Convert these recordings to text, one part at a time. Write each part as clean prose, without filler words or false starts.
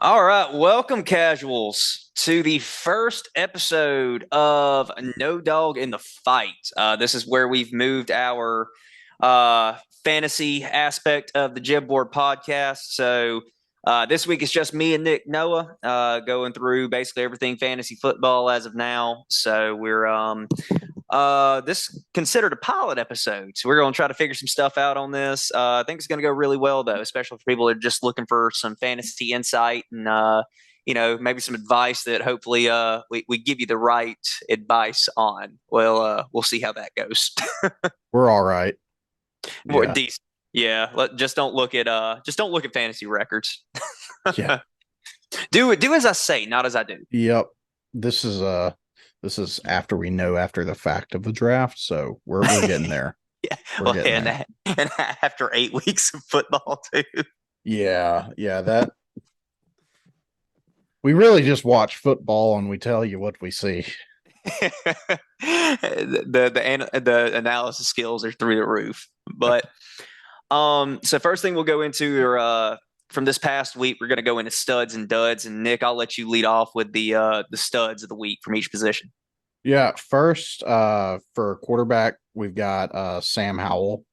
All right, welcome casuals to the first episode of No Dog in the Fight. This is where we've moved our fantasy aspect of the Jib Board podcast. So this week it's just me and Nick Noah going through basically everything fantasy football as of now. So we're this considered a pilot episode. So we're going to try to figure some stuff out on this. I think it's going to go really well, though, especially for people that are just looking for some fantasy insight and, maybe some advice that hopefully we give you the right advice on. Well, we'll see how that goes. We're all right. More Yeah. decent. Yeah, just don't look at fantasy records. Yeah. Do as I say, not as I do. Yep. This is this is after we know after the fact of the draft, so we're getting there. Yeah, We're well, getting there. and after 8 weeks of football too. Yeah, yeah, that we really just watch football and we tell you what we see. The analysis skills are through the roof. But so first thing we'll go into are from this past week, we're going to go into studs and duds. And Nick, I'll let you lead off with the studs of the week from each position. Yeah, first for quarterback, we've got Sam Howell.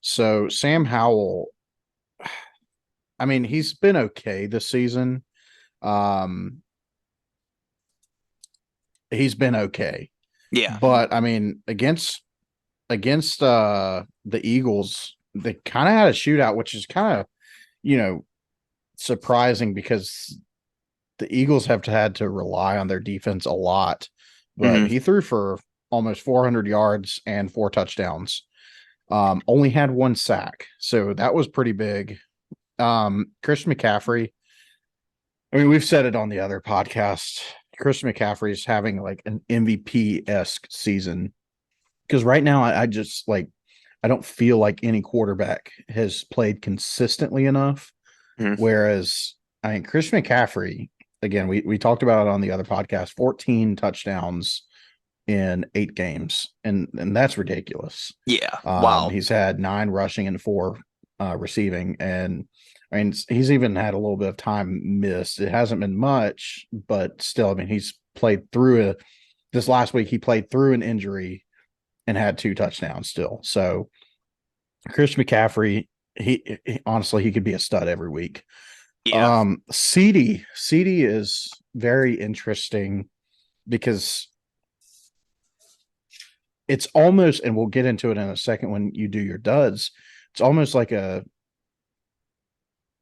So Sam Howell, I mean, he's been okay this season. Um he's been okay. Yeah, But I mean, against the Eagles, they kind of had a shootout, which is kind of, you know, surprising because the Eagles have had to rely on their defense a lot. But hmm he threw for almost 400 yards and four touchdowns. Only had one sack, so that was pretty big. Christian McCaffrey. I mean, we've said it on the other podcast. Christian McCaffrey is having like an MVP esque season because right now I just like I don't feel like any quarterback has played consistently enough. hmm Whereas I mean Christian McCaffrey, again, we talked about it on the other podcast, 14 touchdowns in 8 games, and that's ridiculous. yeah, wow, He's had 9 rushing and 4 receiving, and I mean he's even had a little bit of time missed. It hasn't been much, but still, I mean he's played through a this last week he played through an injury and had 2 touchdowns still. So Chris McCaffrey, he honestly he could be a stud every week. yeah, CD is very interesting because it's almost, and we'll get into it in a second when you do your duds. It's almost like a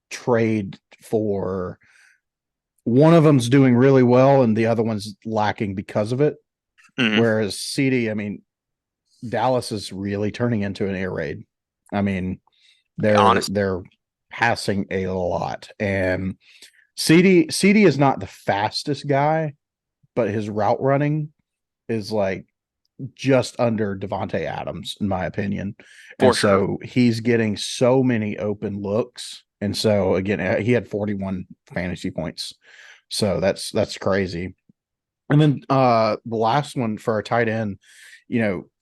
trade for one of them's doing really well and the other one's lacking because of it. hmm Whereas CD, I mean, Dallas is really turning into an air raid. I mean, they're honest, they're passing a lot, and CD is not the fastest guy, but his route running is like just under Devonte Adams, in my opinion. And for sure. so he's getting so many open looks. And so again, he had 41 fantasy points. So that's crazy. And then the last one for our tight end,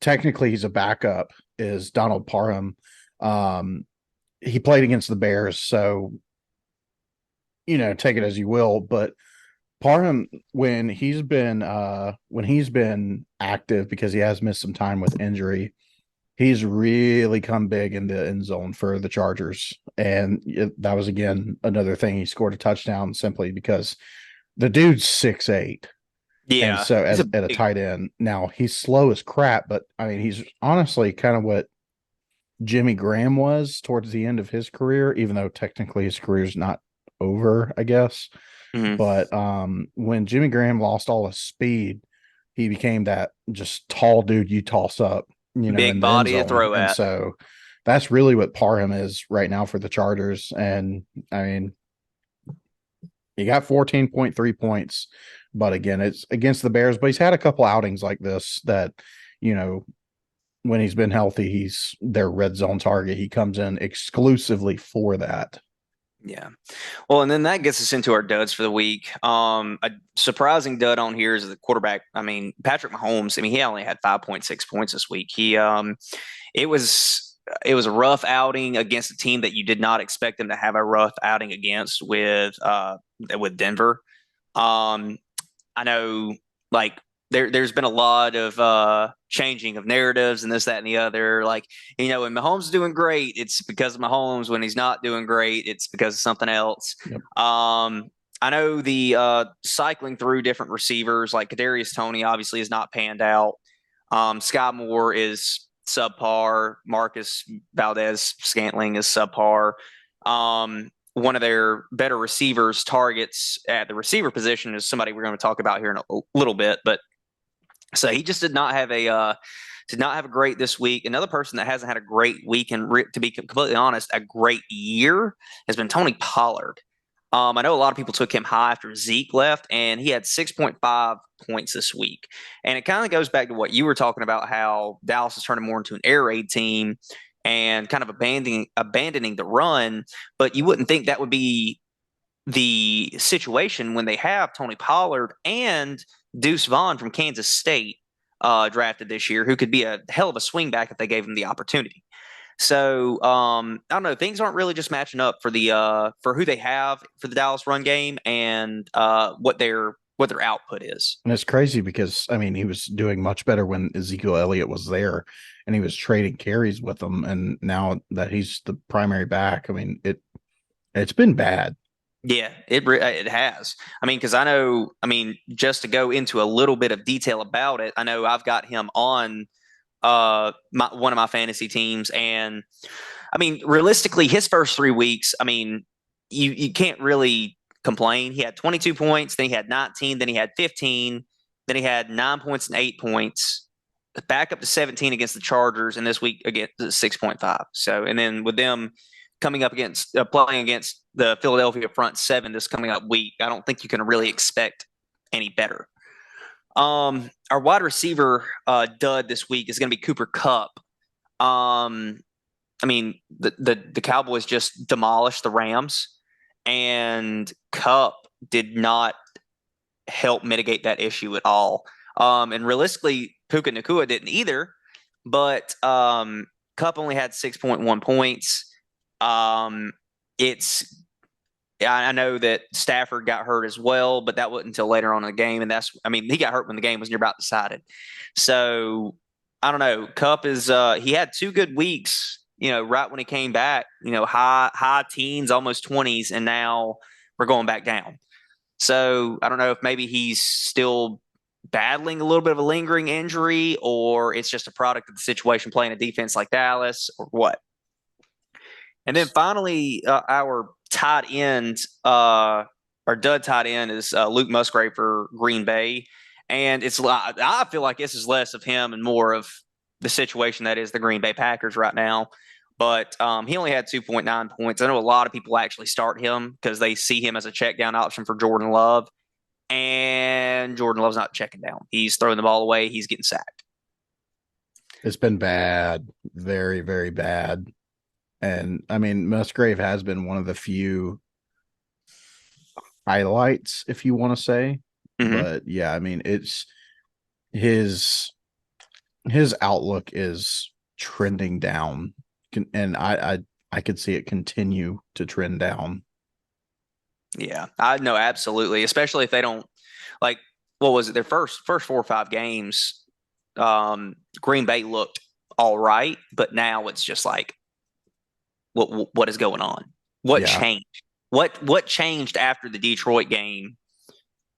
technically he's a backup, is Donald Parham. Um, he played against the Bears, so take it as you will. But Parham, when he's been active because he has missed some time with injury, he's really come big in the end zone for the Chargers. And that was again another thing. He scored a touchdown simply because the dude's 6'8". And Yeah, so he's as a at a big. tight end, now he's slow as crap, but I mean he's honestly kind of what Jimmy Graham was towards the end of his career, even though technically his career's not over, I guess. Mhm. But when Jimmy Graham lost all his speed, he became that just tall dude you toss up, Big in the end body to zone. throw And at. so that's really what Parham is right now for the Chargers. And I mean, he got 14.3 points, but again, it's against the Bears. But he's had a couple outings like this that, you know, when he's been healthy, he's their red zone target. He comes in exclusively for that. Yeah. Well, and then that gets us into our duds for the week. A surprising dud on here is the quarterback. I mean, Patrick Mahomes. I mean, he only had 5.6 points this week. It was. it was a rough outing against a team that you did not expect them to have a rough outing against with Denver. Um, I know, like there's been a lot of changing of narratives and this, that, and the other. Like, when Mahomes is doing great, it's because of Mahomes. When he's not doing great, it's because of something else. Yep. I know the cycling through different receivers, like Kadarius Toney, obviously has not panned out. Sky Moore is subpar. Marcus Valdez Scantling is subpar. One of their better receivers targets at the receiver position is somebody we're going to talk about here in a little bit. But so he just did not have a great this week. Another person that hasn't had a great week, and to be completely honest, a great year has been Tony Pollard. I know a lot of people took him high after Zeke left, and he had 6.5 points this week. And it kind of goes back to what you were talking about, how Dallas is turning more into an air raid team and kind of abandoning the run. But you wouldn't think that would be the situation when they have Tony Pollard and Deuce Vaughn from Kansas State drafted this year, who could be a hell of a swing back if they gave him the opportunity. So I don't know. Things aren't really just matching up for who they have for the Dallas run game and what their output is. And it's crazy because I mean he was doing much better when Ezekiel Elliott was there, and he was trading carries with them. And now that he's the primary back, I mean it's been bad. Yeah, it has. I mean, because just to go into a little bit of detail about it, I know I've got him on one of my fantasy teams, and I mean, realistically, his first 3 weeks, I mean, you can't really complain. He had 22 points, then he had 19, then he had 15, then he had 9 points and 8 points, back up to 17 against the Chargers, and this week against 6.5. So, and then with them coming up against playing against the Philadelphia front seven this coming up week, I don't think you can really expect any better. Our wide receiver dud this week is going to be Cooper Kupp. I mean, the Cowboys just demolished the Rams, and Kupp did not help mitigate that issue at all. And realistically, Puka Nacua didn't either, but Kupp only had 6.1 points. It's I know that Stafford got hurt as well, but that wasn't until later on in the game, and he got hurt when the game was near about decided. So I don't know. Kupp is he had 2 good weeks, right when he came back, high teens, almost 20s, and now we're going back down. So I don't know if maybe he's still battling a little bit of a lingering injury, or it's just a product of the situation playing a defense like Dallas, or what. And then finally, our tight end, our dud tight end is Luke Musgrave for Green Bay. And I feel like this is less of him and more of the situation that is the Green Bay Packers right now. But he only had 2.9 points. I know a lot of people actually start him because they see him as a check down option for Jordan Love. And Jordan Love's not checking down. He's throwing the ball away. He's getting sacked. It's been bad, very, very bad. And I mean, Musgrave has been one of the few highlights, if you want to say. Mm-hmm. But yeah, I mean, it's his outlook is trending down, and I could see it continue to trend down. Yeah, I know absolutely. Especially if they don't like what was it, their first 4 or 5 games, Green Bay looked all right, but now it's just like what is going on? What Yeah. changed? What changed after the Detroit game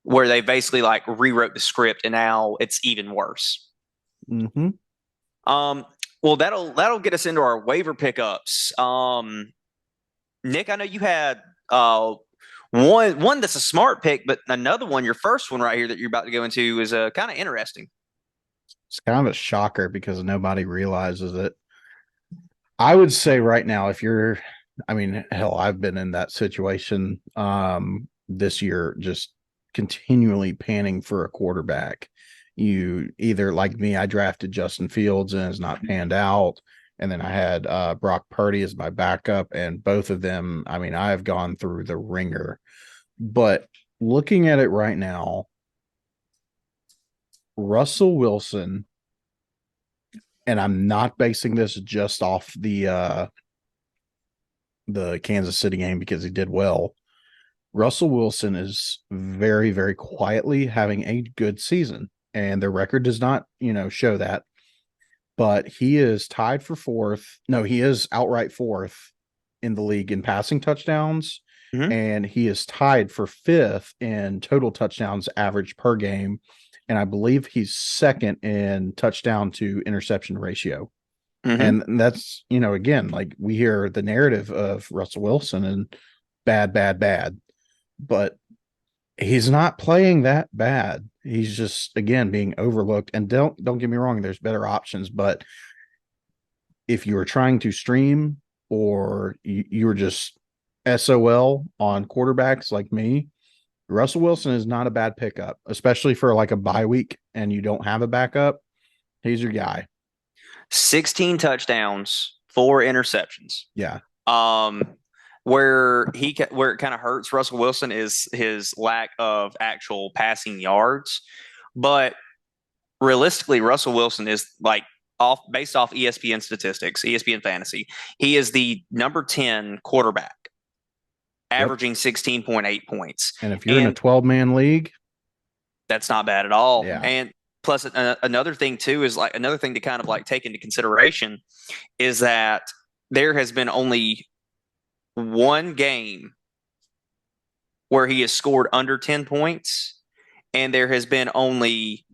where they basically like rewrote the script and now it's even worse? Mm-hmm. Well, that'll get us into our waiver pickups. Nick, I know you had one that's a smart pick, but another one, your first one right here that you're about to go into, is kind of interesting. It's kind of a shocker because nobody realizes it. I would say right now, I mean, hell, I've been in that situation this year, just continually panning for a quarterback. You either, like me, I drafted Justin Fields and it's not panned out. And then I had Brock Purdy as my backup, and both of them, I mean, I have gone through the ringer. But looking at it right now, Russell Wilson and I'm not basing this just off the Kansas City game because he did well. Russell Wilson is very, very quietly having a good season, and their record does not, show that. But he is tied for fourth. No, he is outright fourth in the league in passing touchdowns, Hmm. and he is tied for fifth in total touchdowns average per game. And I believe he's second in touchdown to interception ratio. Hmm. And that's, again, like we hear the narrative of Russell Wilson and bad, bad, bad, but he's not playing that bad. He's just again being overlooked. And don't get me wrong, there's better options, but if you were trying to stream or you were just SOL on quarterbacks like me, Russell Wilson is not a bad pickup, especially for like a bye week and you don't have a backup. He's your guy. 16 touchdowns, 4 interceptions. Yeah. Um, where it kind of hurts Russell Wilson is his lack of actual passing yards. But realistically, Russell Wilson is like off based off ESPN statistics, ESPN fantasy. He is the number 10 quarterback, Yep. averaging 16.8 points. And if you're in a And 12-man league, that's not bad at all. yeah. And plus another thing too is like another thing to kind of like take into consideration is that there has been only one game where he has scored under 10 points, and there has been only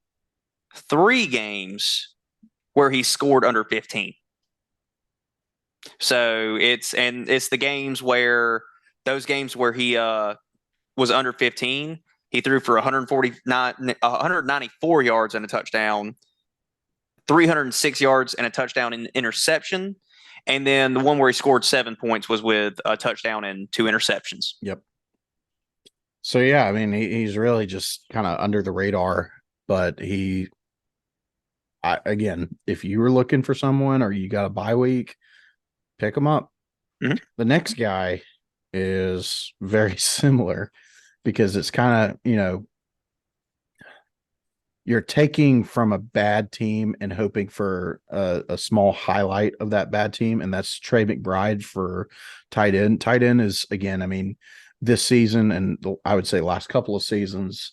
3 games where he scored under 15. So it's the games where those games where he was under 15, he threw for 194 yards and a touchdown, 306 yards and a touchdown in interception. And then the one where he scored 7 points was with a touchdown and 2 interceptions. Yep. So yeah, I mean, he's really just kind of under the radar, but again, if you were looking for someone or you got a bye week, pick him up. Mm-hmm. The next guy is very similar because it's kind of, you're taking from a bad team and hoping for a small highlight of that bad team, and that's Trey McBride for tight end. Tight end is, again, I mean, this season and I would say last couple of seasons,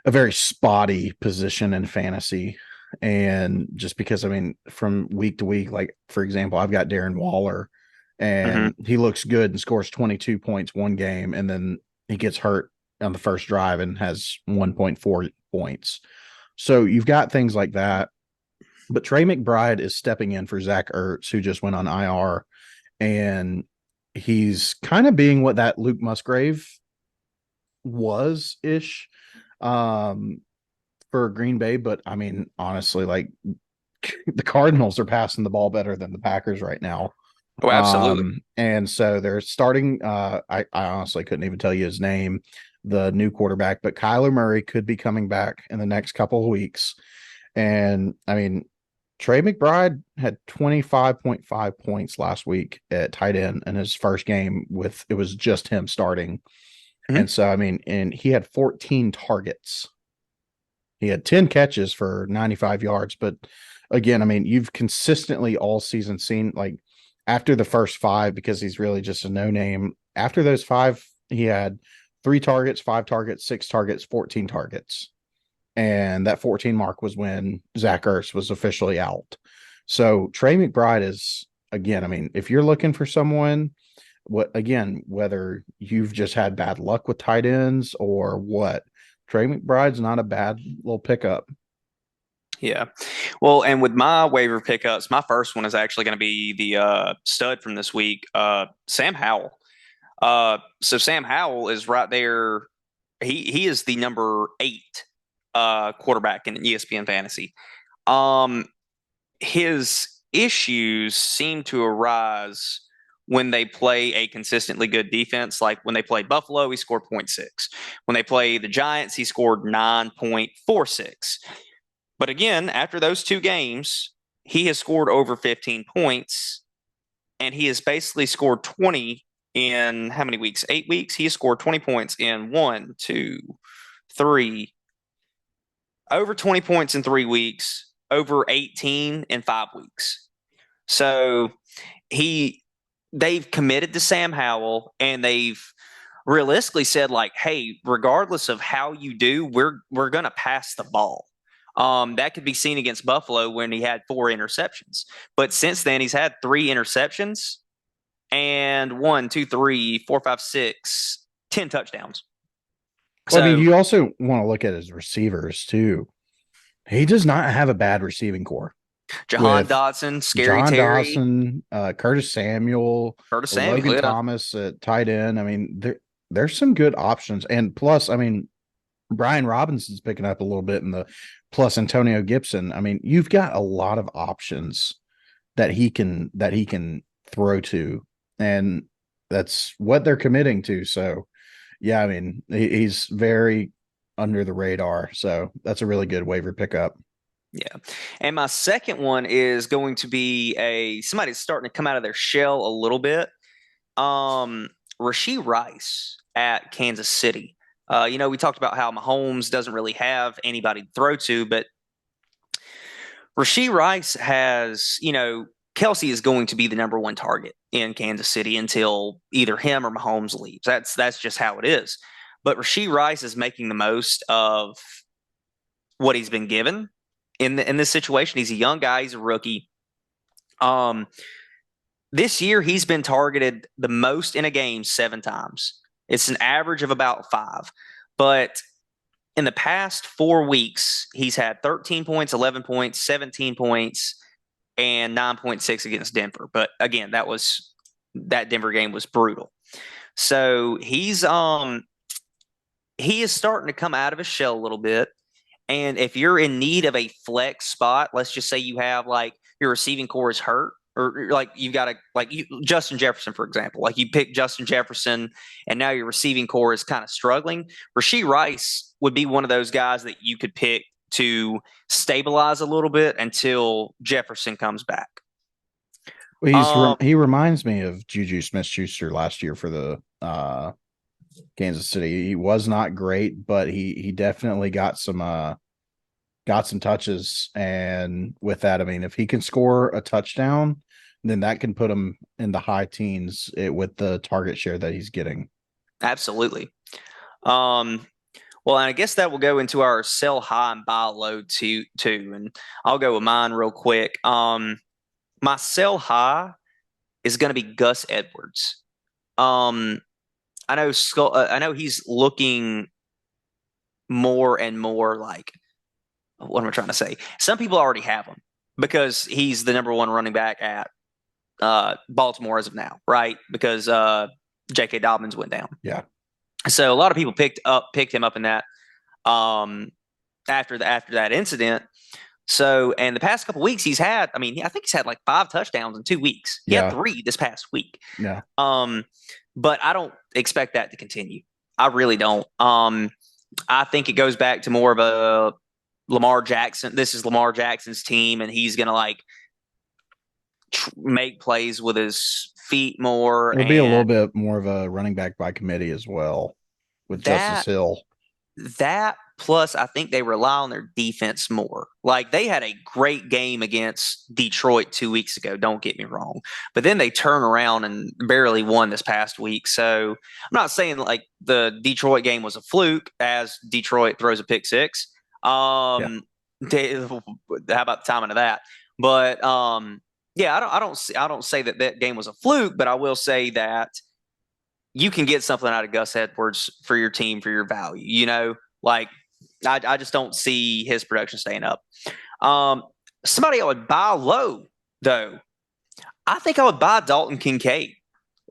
a very spotty position in fantasy. And just because, I mean, from week to week, like for example, I've got Darren Waller Mm-hmm. and he looks good and scores 22 points one game, and then he gets hurt on the first drive and has 1.4 points. So you've got things like that. But Trey McBride is stepping in for Zach Ertz, who just went on IR, and he's kind of being what that Luke Musgrave was ish for Green Bay. But I mean, honestly, like the Cardinals are passing the ball better than the Packers right now. Oh, absolutely. And so they're starting. I honestly couldn't even tell you his name, the new quarterback, but Kyler Murray could be coming back in the next couple of weeks. And I mean, Trey McBride had 25.5 points last week at tight end in his first game with it was just him starting. Mm-hmm. And so, I mean, and he had 14 targets. He had 10 catches for 95 yards. But again, I mean, you've consistently all season seen like after the first five, because he's really just a no name. After those five, he had 3 targets, 5 targets, 6 targets, 14 targets. And that 14 mark was when Zach Ertz was officially out. So Trey McBride is, again, I mean, if you're looking for someone, whether you've just had bad luck with tight ends or what, Trey McBride's not a bad little pickup. Yeah. Well, and with my waiver pickups, my first one is actually going to be the stud from this week, Sam Howell. So Sam Howell is right there. He is the number 8 quarterback in ESPN fantasy. Um, his issues seem to arise when they play a consistently good defense. Like when they played Buffalo, he scored 0.6. When they play the Giants, he scored 9.46. But again, after those 2 games, he has scored over 15 points, and he has basically scored 20 in how many weeks? 8 weeks. He has scored 20 points in 1, 2, 3, over 20 points in 3 weeks, over 18 in 5 weeks. So he they've committed to Sam Howell, and they've realistically said like, hey, regardless of how you do, we're gonna pass the ball. That could be seen against Buffalo when he had 4 interceptions. But since then, he's had 3 interceptions and 10 touchdowns. Well, I mean, So you also want to look at his receivers too. He does not have a bad receiving core Jahan with Dotson, Scary John Terry, Dawson, Curtis Samuel, Curtis Samuel, Logan yeah. Thomas at tight end. I mean, there's some good options. And plus, I mean, Brian Robinson's picking up a little bit in the plus Antonio Gibson. I mean, you've got a lot of options that he can throw to, and that's what they're committing to. So, yeah, I mean, he's very under the radar. So that's a really good waiver pickup. Yeah. And my second one is going to be somebody that's starting to come out of their shell a little bit. Rashee Rice at Kansas City. We talked about how Mahomes doesn't really have anybody to throw to, but Rashee Rice has, Kelsey is going to be the number one target in Kansas City until either him or Mahomes leaves. That's just how it is. But Rashee Rice is making the most of what he's been given in this situation. He's a young guy. He's a rookie. Um, this year he's been targeted the most in a game 7 times. It's an average of about 5. But in the past 4 weeks, he's had 13 points, 11 points, 17 points, and 9.6 against Denver. But again, that Denver game was brutal. So he is starting to come out of his shell a little bit. And if you're in need of a flex spot, let's just say you have like your receiving core is hurt, or like you've got Justin Jefferson, for example, like you pick Justin Jefferson and now your receiving core is kind of struggling. Rashee Rice would be one of those guys that you could pick to stabilize a little bit until Jefferson comes back. Well, Um, he reminds me of Juju Smith-Schuster last year for the Kansas City. He was not great, but he definitely got some touches. And with that, I mean, if he can score a touchdown, then that can put him in the high teens with the target share that he's getting. Absolutely. Well, and I guess that will go into our sell high and buy low too. And I'll go with mine real quick. My sell high is going to be Gus Edwards. I know he's looking more and more like, what am I trying to say? Some people already have him because he's the number one running back at Baltimore as of now, right? Because J.K. Dobbins went down. Yeah. So a lot of people picked him up in that after that incident. So, and the past couple weeks he's had, I think he's had like 5 touchdowns in 2 weeks. He had 3 this past week. Yeah. But I don't expect that to continue. I really don't. I think it goes back to more of a Lamar Jackson. This is Lamar Jackson's team, and he's gonna like make plays with his feet more. It'll be a little bit more of a running back by committee as well with Justice Hill. That plus, I think they rely on their defense more. Like they had a great game against Detroit 2 weeks ago. Don't get me wrong, but then they turn around and barely won this past week. So I'm not saying like the Detroit game was a fluke, as Detroit throws a pick six. How about the timing of that? But yeah, I don't say that game was a fluke, but I will say that you can get something out of Gus Edwards for your team for your value. Like I just don't see his production staying up. Somebody I would buy low though. I think I would buy Dalton Kincaid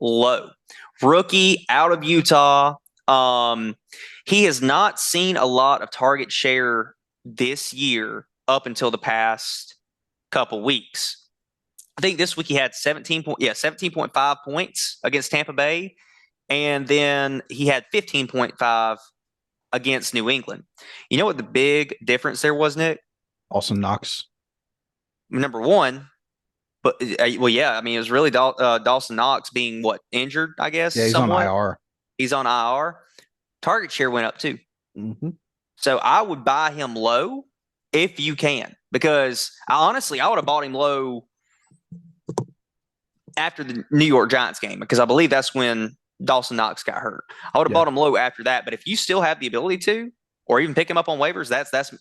low, rookie out of Utah. He has not seen a lot of target share this year up until the past couple weeks. I think this week he had 17.5 points against Tampa Bay, and then he had 15.5 against New England. You know what the big difference there was, Nick? Dawson Knox. Number one, but well, yeah, it was really Dawson Knox being injured, I guess. Yeah, he's somewhat. on IR. He's on IR. Target share went up too. Mm-hmm. So I would buy him low if you can, because I would have bought him low after the New York Giants game because I believe that's when Dawson Knox got hurt. I would have Yeah. bought him low after that, but if you still have the ability to, or even pick him up on waivers,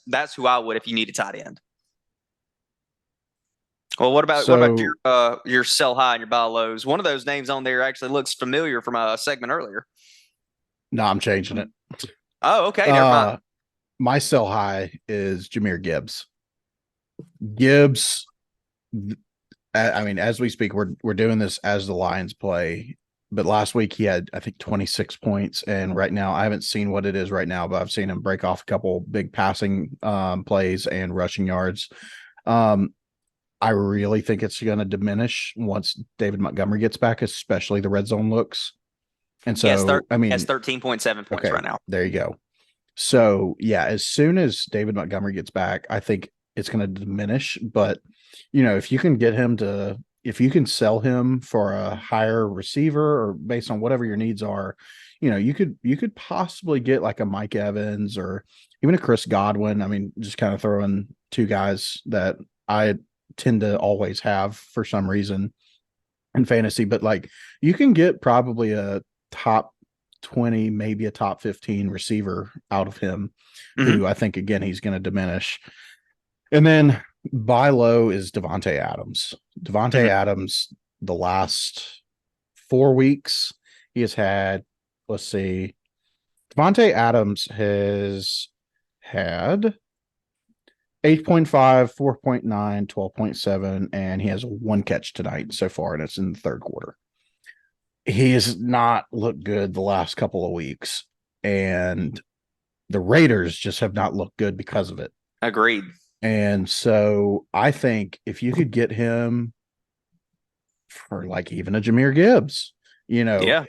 that's who I would if you need a tight end. Well, what about So your sell high and your buy lows? One of those names on there actually looks familiar from a segment earlier. no, I'm changing it. Oh, okay, never mind. Uh, my sell high is Jameer Gibbs. Gibbs. I mean, as we speak, we're doing this as the Lions play. But last week he had, I think, 26 points, and right now I haven't seen what it is right now, but I've seen him break off a couple big passing plays and rushing yards. Um, I really think it's going to diminish once David Montgomery gets back, especially the red zone looks. And Yes, so, I has mean, 13.7 points okay, right now. there you go. So, yeah, as soon as David Montgomery gets back, I think it's going to diminish. But, if you can get him to, if you can sell him for a higher receiver or based on whatever your needs are, you could possibly get like a Mike Evans or even a Chris Godwin. I mean, just kind of throwing two guys that I tend to always have for some reason in fantasy, but like you can get probably a top 20, maybe a top 15 receiver out of him, Mm-hmm. who I think, again, he's going to diminish. And then buy low is Devontae Adams. Devontae Mm-hmm. Adams, the last 4 weeks, he has had, let's see, Devontae Adams has had 8.5, 4.9, 12.7, and he has one catch tonight so far, and it's in the third quarter. He has not looked good the last couple of weeks, and the Raiders just have not looked good because of it. Agreed. And so I think if you could get him for like even a Jameer Gibbs, Yeah.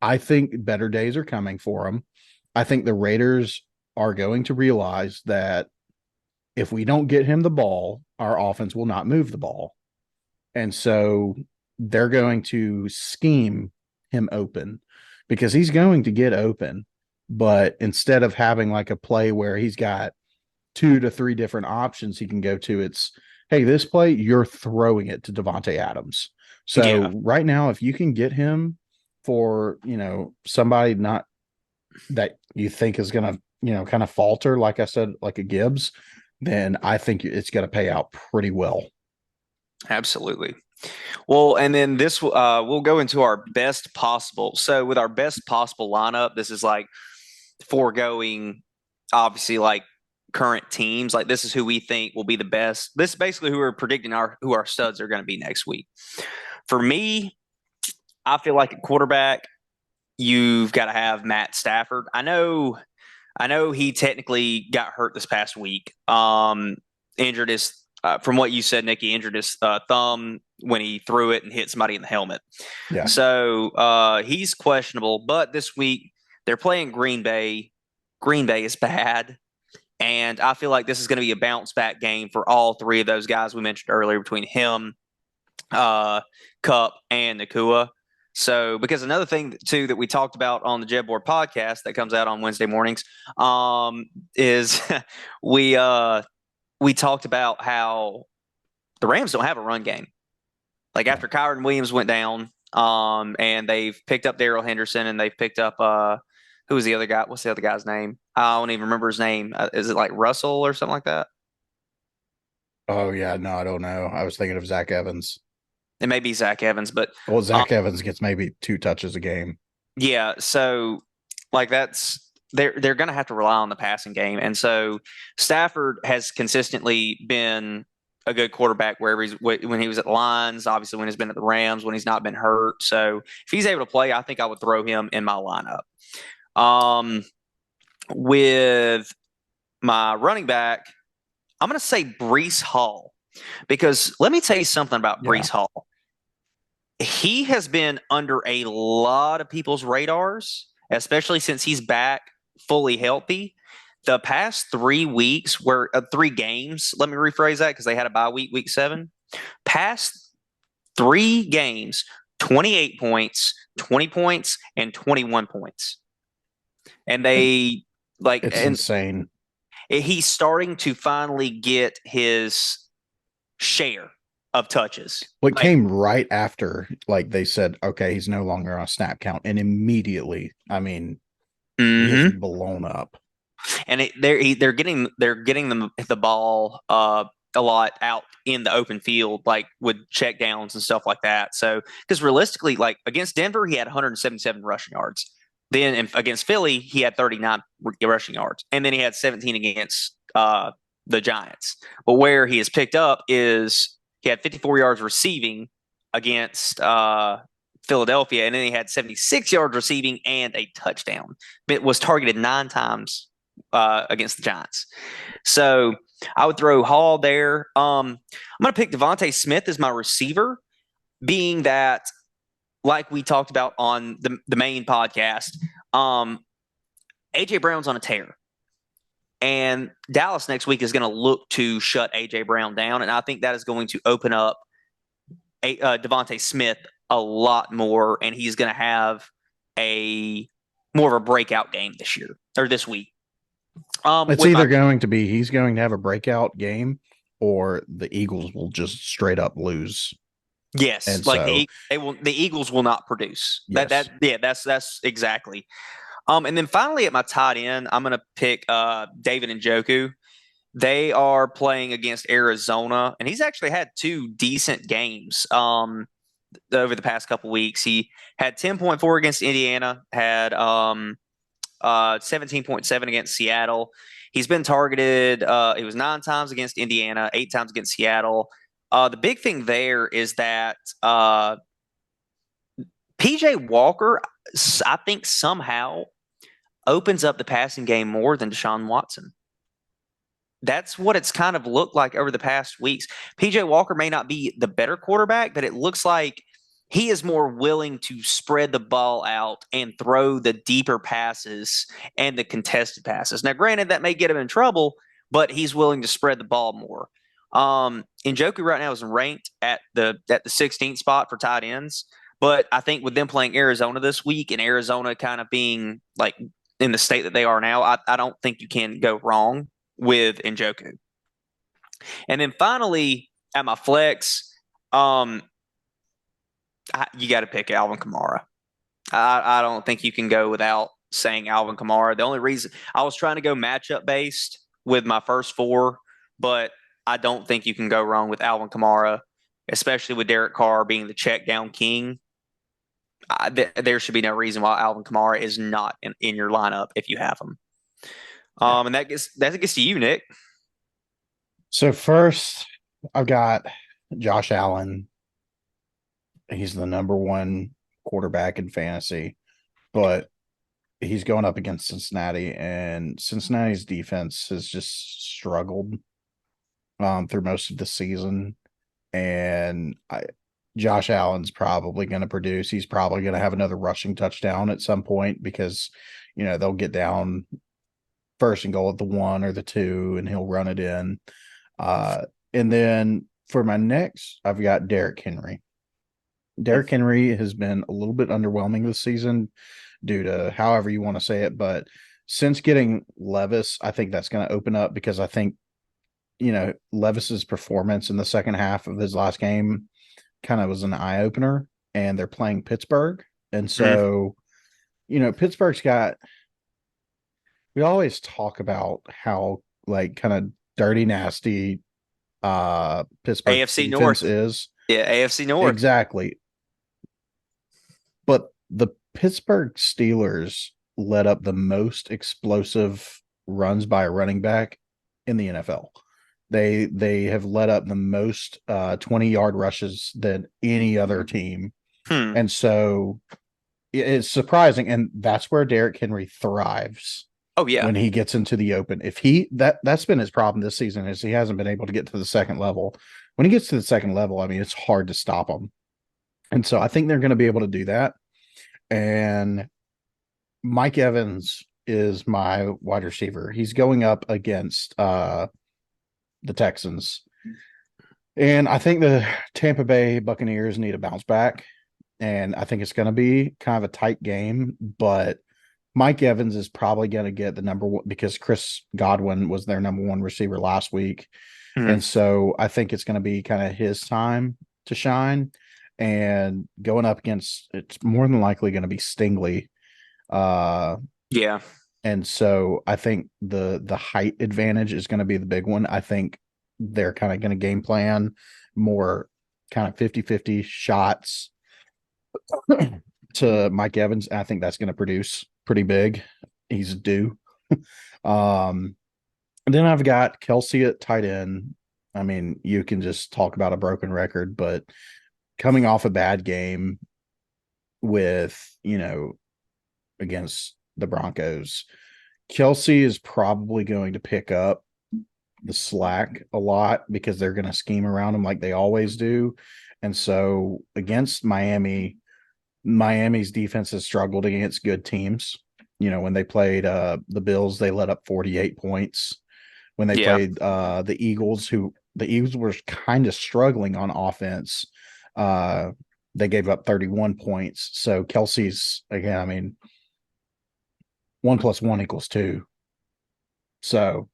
I think better days are coming for him. I think the Raiders are going to realize that if we don't get him the ball, our offense will not move the ball. And so they're going to scheme him open because he's going to get open. But instead of having like a play where he's got 2 to 3 different options he can go to, it's, hey, this play, you're throwing it to Devontae Adams. Yeah. So right now, if you can get him for, somebody not that you think is going to, kind of falter, like I said, like a Gibbs, then I think it's going to pay out pretty well. Absolutely. Well, and then this we'll go into our best possible. So with our best possible lineup, this is like foregoing obviously like current teams. Like this is who we think will be the best. This is basically who we're predicting who our studs are going to be next week. For me, I feel like at quarterback, you've got to have Matt Stafford. I know he technically got hurt this past week. Injured his from what you said, Nikki, injured his thumb when he threw it and hit somebody in the helmet. Yeah. So he's questionable. But this week they're playing Green Bay. Green Bay is bad. And I feel like this is going to be a bounce back game for all three of those guys we mentioned earlier between him, Cup, and Nakua. So, because another thing too that we talked about on the Jetboard podcast that comes out on Wednesday mornings, is we talked about how the Rams don't have a run game. Like after Kyron Williams went down, and they've picked up Darrell Henderson and they've picked up who was the other guy? What's the other guy's name? I don't even remember his name. Is it like Russell or something like that? Oh yeah, no, I don't know. I was thinking of Zach Evans. It may be Zach Evans, but Well, um, Zach Evans gets maybe 2 touches a game. yeah. So like they're going to have to rely on the passing game, and so Stafford has consistently been a good quarterback wherever when he was at the Lions, obviously when he's been at the Rams, when he's not been hurt. So if he's able to play, I think I would throw him in my lineup. Um, with my running back, I'm going to say Brees Hall because let me tell you something about Yeah. Brees Hall. He has been under a lot of people's radars, especially since he's back fully healthy. The past 3 weeks, where 3 games, let me rephrase that because they had a bye week, week 7. Past 3 games, 28 points, 20 points, and 21 points. And they like, It's and insane. He's starting to finally get his share of touches. What Like, came right after, like they said, okay, he's no longer on a snap count, and immediately, I mean, he has mm-hmm. blown up. And they're getting the ball a lot out in the open field, like with check downs and stuff like that. So, because realistically, like against Denver, he had 177 rushing yards. Then against Philly, he had 39 rushing yards, and then he had 17 against the Giants. But where he has picked up is he had 54 yards receiving against Philadelphia, and then he had 76 yards receiving and a touchdown. It was targeted 9 times against the Giants. So I would throw Hall there. I'm going to pick Devontae Smith as my receiver, being that, like we talked about on the main podcast, AJ Brown's on a tear. And Dallas next week is going to look to shut AJ Brown down, and I think that is going to open up Devontae Smith a lot more, and he's going to have a more of a breakout game this year or this week. It's With my either going to be he's going to have a breakout game, or the Eagles will just straight up lose. Yes, And like so, the Eagles will not produce. yes. Yeah, that's exactly. And then finally at my tight end, I'm gonna pick David Njoku. They are playing against Arizona, and he's actually had two decent games over the past couple weeks. He had 10.4 against Indiana, had 17.7 against Seattle. He's been targeted. It was 9 times against Indiana, 8 times against Seattle. The big thing there is that PJ Walker, I think, somehow opens up the passing game more than Deshaun Watson. That's what it's kind of looked like over the past weeks. PJ Walker may not be the better quarterback, but it looks like he is more willing to spread the ball out and throw the deeper passes and the contested passes. Now, granted, that may get him in trouble, but he's willing to spread the ball more. Njoku right now is ranked at the 16th spot for tight ends, but I think with them playing Arizona this week and Arizona kind of being like in the state that they are now, I don't think you can go wrong with Njoku. And then finally, at my flex, you got to pick Alvin Kamara. I don't think you can go without saying Alvin Kamara. The only reason I was trying to go matchup based with my first four, but I don't think you can go wrong with Alvin Kamara, especially with Derek Carr being the check down king. There should be no reason why Alvin Kamara is not in your lineup if you have him. And that gets to you, Nick. So first, I've got Josh Allen. He's the number one quarterback in fantasy, but he's going up against Cincinnati, and Cincinnati's defense has just struggled through most of the season. And Josh Allen's probably going to produce. He's probably going to have another rushing touchdown at some point because, they'll get down first and goal at the 1 or the 2, and he'll run it in. And then for my next, I've got Derrick Henry. Derrick Henry has been a little bit underwhelming this season due to however you want to say it. But since getting Levis, I think that's going to open up because I think, Levis's performance in the second half of his last game kind of was an eye opener, and they're playing Pittsburgh. And so, Pittsburgh's got, we always talk about how like kind of dirty, nasty Pittsburgh AFC defense North. is. Yeah, AFC North. Exactly. But the Pittsburgh Steelers let up the most explosive runs by a running back in the NFL. They have let up the most 20-yard rushes than any other team. And so it's surprising. And that's where Derrick Henry thrives. Oh, yeah. When he gets into the open. If that's been his problem this season, is he hasn't been able to get to the second level. When he gets to the second level, I mean, it's hard to stop him. And so I think they're going to be able to do that. And Mike Evans is my wide receiver. He's going up against the Texans. And I think the Tampa Bay Buccaneers need a bounce back. And I think it's going to be kind of a tight game, but Mike Evans is probably going to get the number one because Chris Godwin was their number one receiver last week. Mhm. And so I think it's going to be kind of his time to shine. And going up against, it's more than likely going to be Stingley. Uh, Yeah. and so I think the height advantage is going to be the big one. I think they're kind of going to game plan more kind of 50-50 shots to Mike Evans. I think that's going to produce pretty big. He's due. um, and then I've got Kelsey at tight end. I mean, you can just talk about a broken record, but coming off a bad game with, against the Broncos, Kelsey is probably going to pick up the slack a lot because they're going to scheme around him like they always do. And so against Miami, Miami's defense has struggled against good teams. When they played the Bills, they let up 48 points. When they Yeah. played the Eagles, who the Eagles were kind of struggling on offense, uh, they gave up 31 points. So Kelsey's, again, I mean, 1+1 = 2. So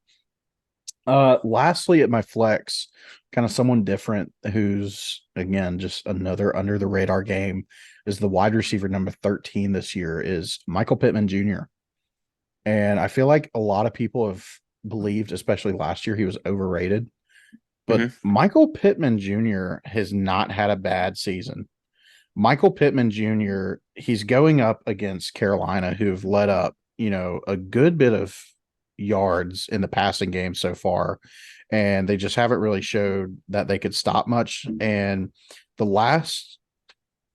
lastly, at my flex, kind of someone different who's again just another under the radar game is the wide receiver number 13 this year is Michael Pittman Jr. And I feel like a lot of people have believed, especially last year, he was overrated. But Hmm. Michael Pittman Jr. has not had a bad season. Michael Pittman Jr., he's going up against Carolina, who've let up, a good bit of yards in the passing game so far. And they just haven't really showed that they could stop much. And the last,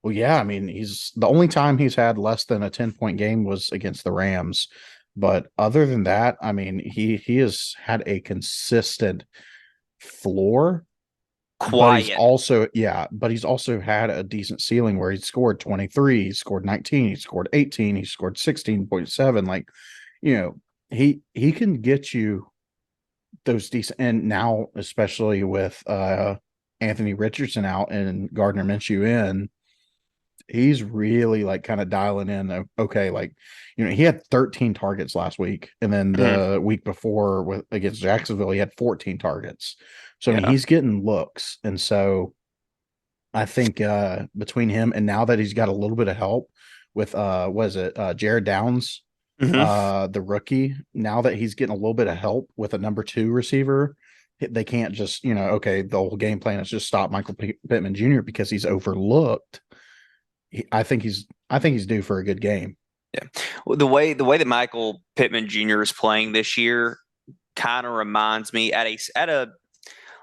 well, yeah, I mean, he's the only time he's had less than a 10-point game was against the Rams. But other than that, I mean, he has had a consistent floor, but he's Quiet. also, yeah, but he's also had a decent ceiling where he scored 23, he scored 19, he scored 18, he scored 16.7. Like, you know, he can get you those decent, and now especially with Anthony Richardson out and Gardner Minshew in, he's really like kind of dialing in. Okay, like he had 13 targets last week, and then Hmm. the week before with against Jacksonville, he had 14 targets. So I mean, Yeah. he's getting looks, and so I think between him and now that he's got a little bit of help with was it Jared Downs, Hmm. the rookie, now that he's getting a little bit of help with a number two receiver, they can't just, okay, the whole game plan is just stop Michael Pittman Jr. because he's overlooked. I think he's due for a good game. Yeah. Well, the way that Michael Pittman Jr. is playing this year kind of reminds me at a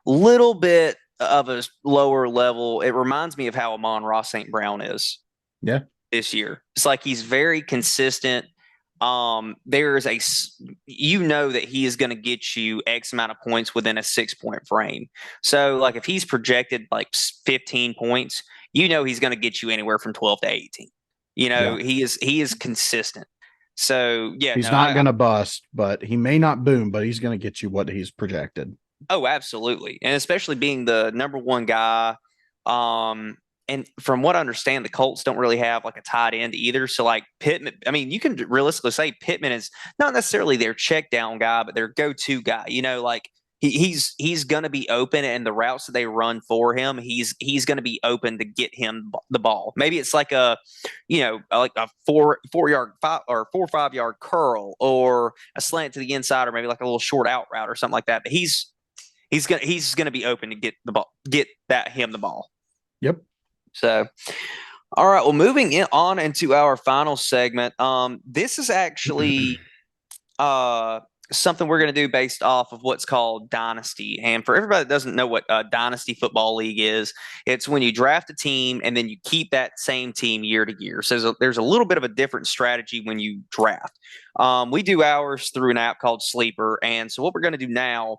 little bit of a lower level. It reminds me of how Amon-Ra St. Brown is Yeah. this year. It's like he's very consistent. There is you know that he is going to get you X amount of points within a 6 point frame. So, like, if he's projected like 15 points, you know he's going to get you anywhere from 12 to 18. Yeah. He is consistent. So, yeah, He's no, not I going to bust, but he may not boom, but he's going to get you what he's projected. oh, absolutely. And especially being the number one guy. Um, and from what I understand, the Colts don't really have like a tight end either. So like Pittman, I mean, you can realistically say Pittman is not necessarily their check down guy, but their go-to guy. Like he's gonna be open, and the routes that they run for him, he's gonna be open to get him the ball. Maybe it's like like a 4 yard five or 4 or 5 yard curl, or a slant to the inside, or maybe like a little short out route or something like that. But he's gonna be open to get the ball, get that him the ball. Yep. So, all right. Well, moving on into our final segment. This is actually uh something we're going to do based off of what's called dynasty. And for everybody that doesn't know what a dynasty football league is, it's when you draft a team and then you keep that same team year to year. So there's a little bit of a different strategy when you draft. We do ours through an app called Sleeper. And so what we're going to do now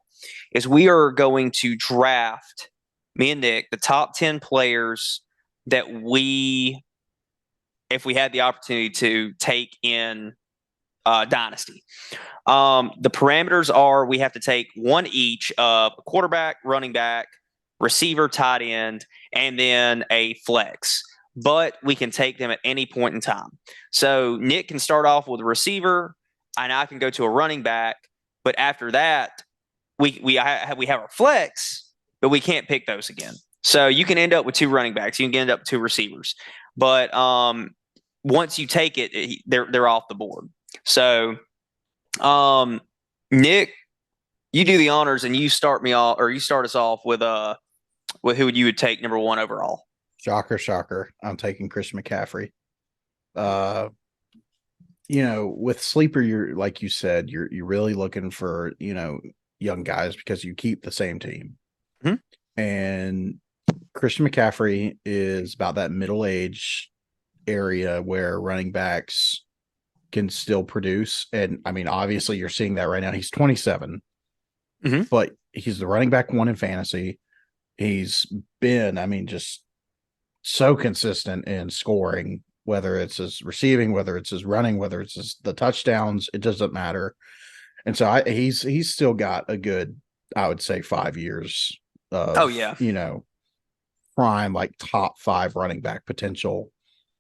is we are going to draft, me and Nick, the top 10 players that if we had the opportunity to take in dynasty. The parameters are we have to take one each of a quarterback, running back, receiver, tight end, and then a flex. but we can take them at any point in time. So Nick can start off with a receiver, and I can go to a running back. But after that, we have our flex, but we can't pick those again. So you can end up with two running backs. You can end up with two receivers, but once you take it, they're off the board. So um, Nick, you do the honors and you start me off, or you start us off with who you would take number one overall. Shocker, shocker. I'm taking Chris McCaffrey. Uh, with sleeper, you're like you said, you're really looking for young guys because you keep the same team, Mhm. and Christian McCaffrey is about that middle age area where running backs can still produce. And I mean, obviously, you're seeing that right now. He's 27, Mhm. but he's the running back one in fantasy. He's been, I mean, just so consistent in scoring, whether it's his receiving, whether it's his running, whether it's the touchdowns, it doesn't matter. And so he's still got a good, I would say, 5 years Oh of, yeah. prime, like top five running back potential.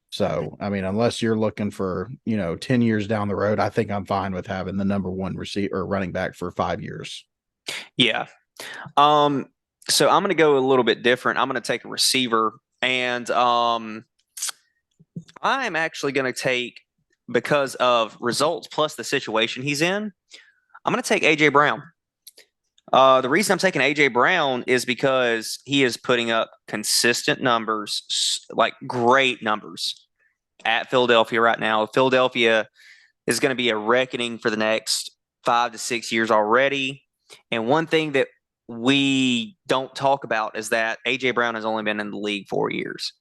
So, I mean, unless you're looking for, 10 years down the road, I think I'm fine with having the number one receiver or running back for 5 years. Yeah. Um, so I'm going to go a little bit different. I'm going to take a receiver, and I'm actually going to take, because of results plus the situation he's in, I'm going to take AJ Brown. The reason I'm taking AJ Brown is because he is putting up consistent numbers, like great numbers at Philadelphia right now. Philadelphia is going to be a reckoning for the next 5 to 6 years already. And one thing that we don't talk about is that AJ Brown has only been in the league 4 years.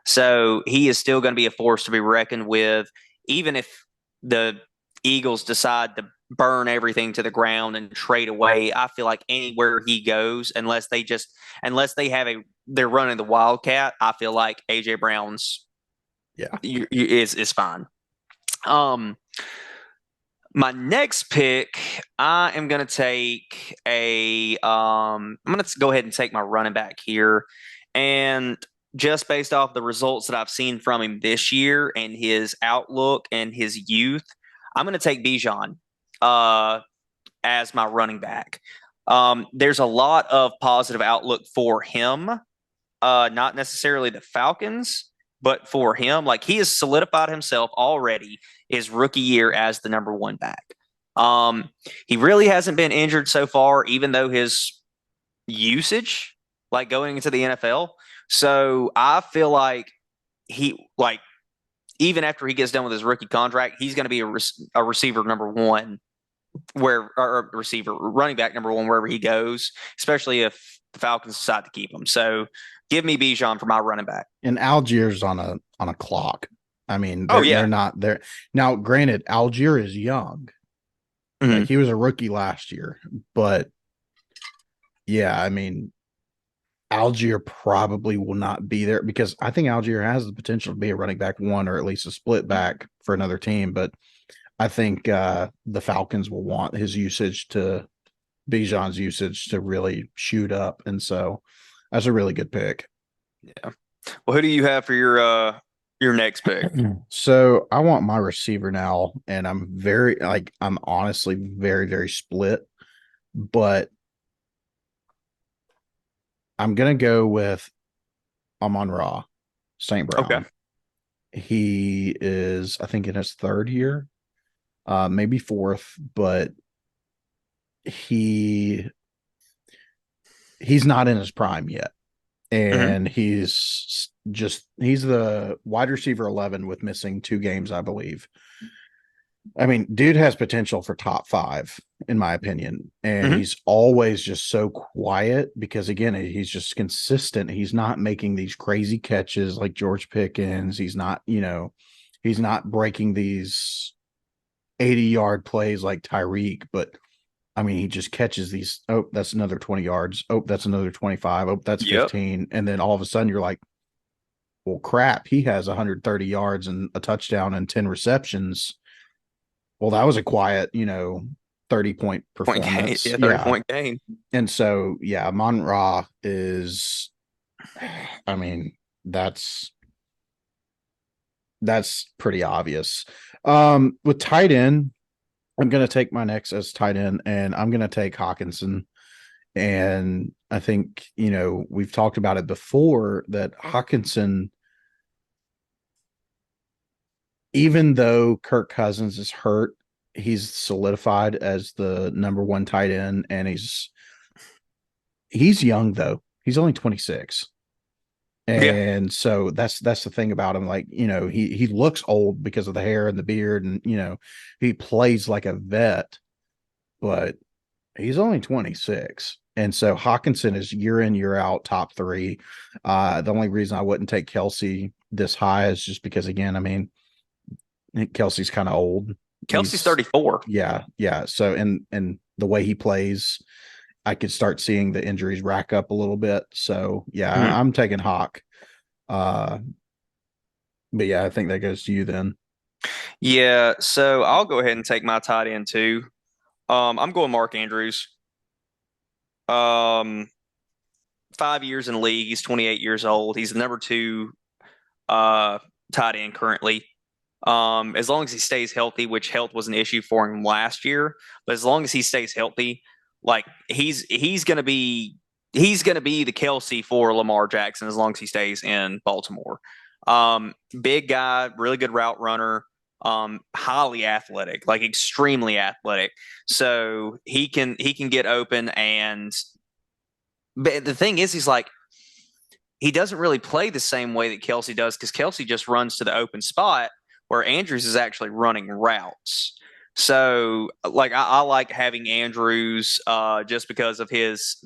So he is still going to be a force to be reckoned with, even if the Eagles decide to burn everything to the ground and trade away. I feel like anywhere he goes, unless they have they're running the Wildcat, I feel like AJ Brown's Yeah. is fine. Um, my next pick, I am going to take I'm going to go ahead and take my running back here. And just based off the results that I've seen from him this year and his outlook and his youth, I'm going to take Bijan uh, as my running back. There's a lot of positive outlook for him, not necessarily the Falcons, but for him. Like he has solidified himself already his rookie year as the number one back. Um, he really hasn't been injured so far, even though his usage, like going into the NFL. So I feel like like, even after he gets done with his rookie contract, he's going to be a receiver number one, or a receiver running back number one wherever he goes, especially if the Falcons decide to keep him. So give me Bijan for my running back. And Algiers on a clock. I mean, Oh they're yeah. not there now. Granted, Algier is young. Like Mhm. he was a rookie last year, but yeah, I mean, Algier probably will not be there because I think Algier has the potential to be a running back one or at least a split back for another team. But I think the Falcons will want his usage to Bijan's usage to really shoot up, and so that's a really good pick. Yeah. Well, who do you have for your next pick? So I want my receiver now, and I'm honestly very, very split, but I'm gonna go with Amon Ra, St. Okay. Brown. He is, I think, in his third year, maybe fourth, but he he's not in his prime yet. Hmm. And he's the wide receiver 11 with missing 2 games, I believe. I mean, dude has potential for top five, in my opinion. And Hmm. he's always just so quiet because, again, he's just consistent. He's not making these crazy catches like George Pickens. He's not breaking these 80-yard plays like Tyreek, but I mean, he just catches these. Oh, that's another 20 yards. Oh, that's another 25. Oh, that's Yep. 15. And then all of a sudden you're like, well, crap, he has 130 yards and a touchdown and 10 receptions. Well, that was a quiet, 30-point Point game. performance. Yeah, 30 Yeah. point game. And so, yeah, Mon Ra is, I mean, that's, That's pretty obvious. With tight end, I'm going to take my next as tight end, and I'm going to take Hawkinson. And I think, we've talked about it before that Hawkinson, even though Kirk Cousins is hurt, he's solidified as the number one tight end, and he's young though. He's only 26. Yeah. And so that's the thing about him. Like, he looks old because of the hair and the beard, and he plays like a vet, but he's only 26. And so Hawkinson is year in, year out, top three. The only reason I wouldn't take Kelsey this high is just because, again, I mean, Kelsey's kind of old. Kelsey's He's 34. Yeah, yeah. So and the way he plays, I could start seeing the injuries rack up a little bit. So yeah, Mhm. I'm taking Hawk. Uh, but yeah, I think that goes to you then. Yeah, so I'll go ahead and take my tight end too. I'm going Mark Andrews. Um, 5 years in the league. He's 28 years old. He's the number two uh tight end currently. As long as he stays healthy, which health was an issue for him last year, but as long as he stays healthy, like he's gonna be the Kelsey for Lamar Jackson as long as he stays in Baltimore. Big guy, really good route runner, highly athletic, like extremely athletic. So he can get open and but the thing is he's like he doesn't really play the same way that Kelsey does because Kelsey just runs to the open spot where Andrews is actually running routes. So, like, I like having Andrews just because of his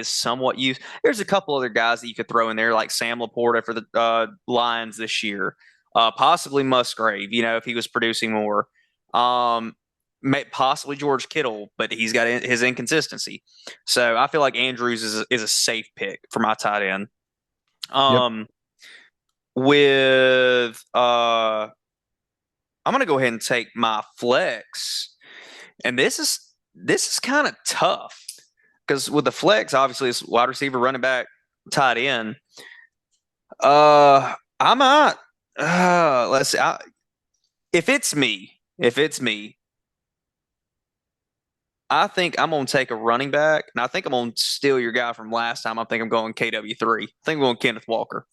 somewhat use. There's a couple other guys that you could throw in there, like Sam Laporta for the Lions this year, possibly Musgrave. If he was producing more, um, possibly George Kittle, but he's got his inconsistency. So, I feel like Andrews is a safe pick for my tight end. Yep. Um, with I'm gonna go ahead and take my flex, and this is kind of tough because with the flex, obviously it's wide receiver, running back, tight end. I might. Let's see. If it's me, I think I'm gonna take a running back, and I think I'm gonna steal your guy from last time. I think I'm going KW3. I think I'm going Kenneth Walker.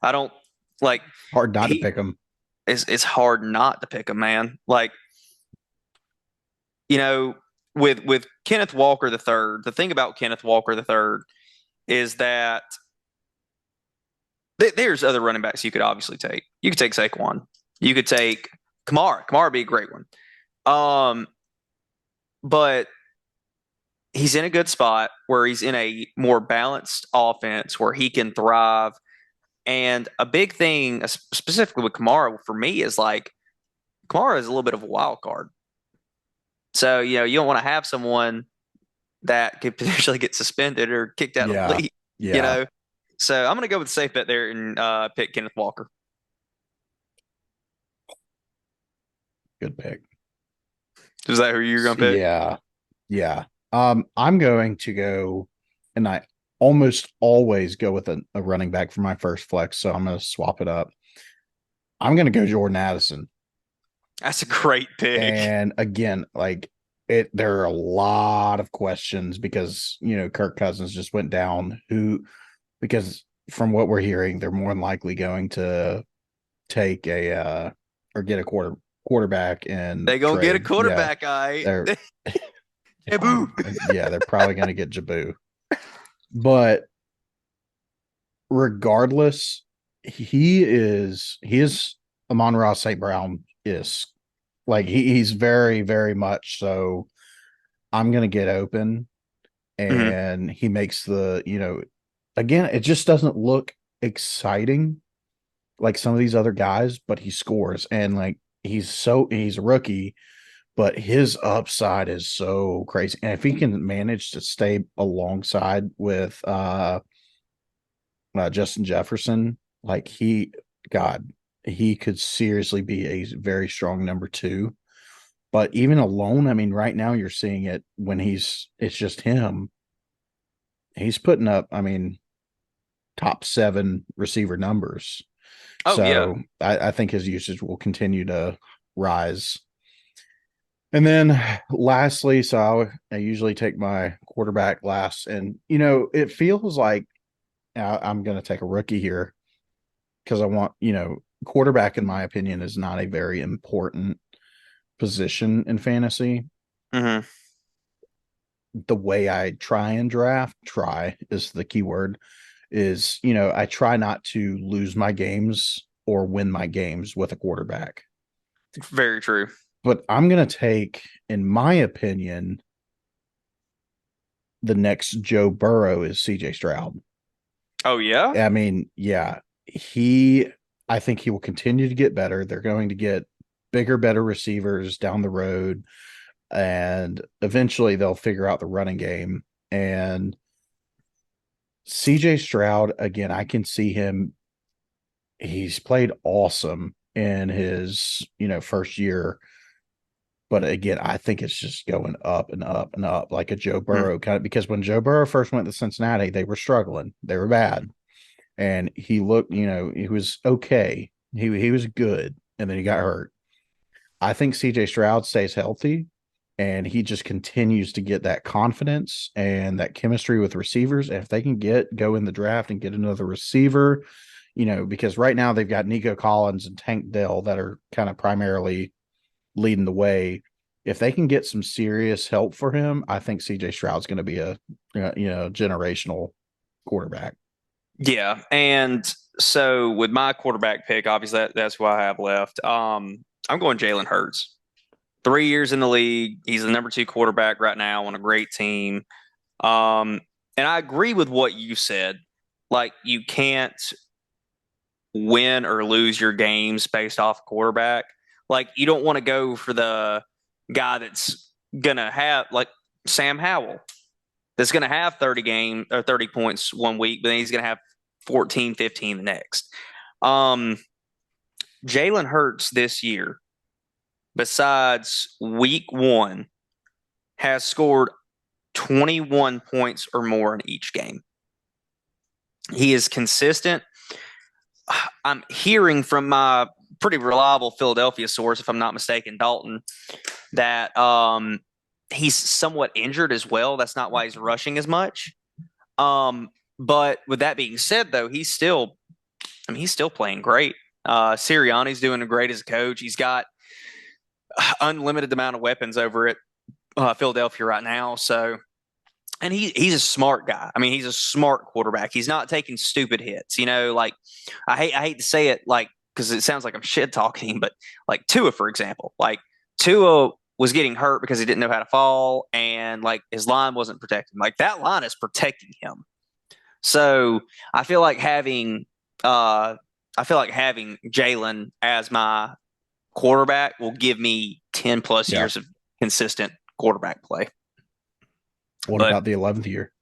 I don't like Hard not to he pick him. it's hard not to pick a man. Like, you know, with Kenneth Walker the third, the thing about Kenneth Walker the third is that there's other running backs you could obviously take. You could take Saquon. You could take Kamara. Kamara would be a great one. Um, but he's in a good spot where he's in a more balanced offense where he can thrive. And a big thing, specifically with Kamara, for me, is like Kamara is a little bit of a wild card. So, you don't want to have someone that could potentially get suspended or kicked out of the Yeah. league, you Yeah. know? So I'm going to go with the safe bet there and pick Kenneth Walker. Good pick. Is that who you're going to pick? Yeah. Yeah. I'm going to go, and I almost always go with a running back for my first flex, so I'm going to swap it up. I'm going to go Jordan Addison. That's a great pick. And again, like there are a lot of questions because, Kirk Cousins just went down. Because from what we're hearing, they're more than likely going to take or get a quarterback and They going to get a trade. Yeah. quarterback, all right. They're, Boo. yeah, they're probably going to get Jaboo. But regardless, he is Amon-Ra St. Brown is like he's very, very much so. I'm gonna get open, Mhm. and he makes again, it just doesn't look exciting like some of these other guys, but he scores, and like he's a rookie, but his upside is so crazy. And if he can manage to stay alongside with Justin Jefferson, like God, he could seriously be a very strong number two. But even alone, I mean, right now you're seeing it when it's just him. He's putting up, I mean, top seven receiver numbers. Oh yeah. So I think his usage will continue to rise. And then lastly, so I usually take my quarterback last. And, it feels like I'm going to take a rookie here because I want, quarterback, in my opinion, is not a very important position in fantasy. Hmm. The way I try is the key word, is, I try not to lose my games or win my games with a quarterback. Very true. But I'm going to take, in my opinion, the next Joe Burrow is CJ Stroud. Oh yeah. I mean, yeah, I think he will continue to get better. They're going to get bigger, better receivers down the road, and eventually they'll figure out the running game. And CJ Stroud, again, I can see him. He's played awesome in his, first year. But again, I think it's just going up and up and up, like a Joe Hmm. Burrow kind of, because when Joe Burrow first went to Cincinnati, they were struggling. They were bad. And he looked, he was okay. He was good. And then he got hurt. I think CJ Stroud stays healthy and he just continues to get that confidence and that chemistry with receivers. And if they can go in the draft and get another receiver, because right now they've got Nico Collins and Tank Dell that are kind of primarily leading the way. If they can get some serious help for him, I think CJ Stroud's going to be a generational quarterback. Yeah, and so with my quarterback pick, obviously that's who I have left. I'm going Jalen Hurts. 3 years in the league, he's the number two quarterback right now on a great team. Um, and I agree with what you said. Like you can't win or lose your games based off quarterback. Like you don't want to go for the guy that's gonna have like Sam Howell that's gonna have 30 game or 30 points one week, but then he's gonna have 14, 15 the next. Um, Jalen Hurts this year, besides week one, has scored 21 points or more in each game. He is consistent. I'm hearing from my pretty reliable Philadelphia source, if I'm not mistaken, Dalton, that he's somewhat injured as well. That's not why he's rushing as much. Um, but with that being said, though, he's still playing great. Sirianni's doing great as a coach. He's got unlimited amount of weapons over at Philadelphia right now. So, and he's a smart guy. I mean, he's a smart quarterback. He's not taking stupid hits. Like I hate to say it, like because it sounds like I'm shit talking him, but like Tua, for example, like Tua was getting hurt because he didn't know how to fall, and like his line wasn't protecting. Like that line is protecting him. So I feel like having uh I feel like having Jalen as my quarterback will give me 10 plus Yeah. years of consistent quarterback play. What But about the 11th year?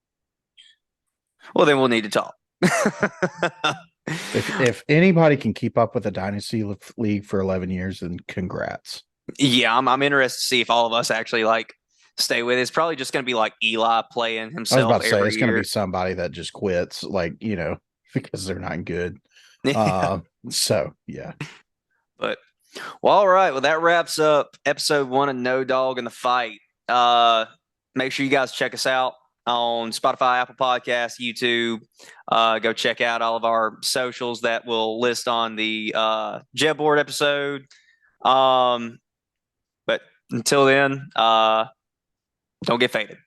well, then we'll need to talk. If anybody can keep up with the dynasty league for 11 years, then congrats. Yeah, I'm interested to see if all of us actually like stay with it. It's probably just going to be like Eli playing I was himself about to say every it's going to be year. somebody that just quits, like, because they're not good. So yeah. But well, all right. Well, that wraps up episode one of No Dog in the Fight. Make sure you guys check us out on Spotify, Apple Podcasts, YouTube. Go check out all of our socials that will list on the Jetboard episode. But until then, don't get faded.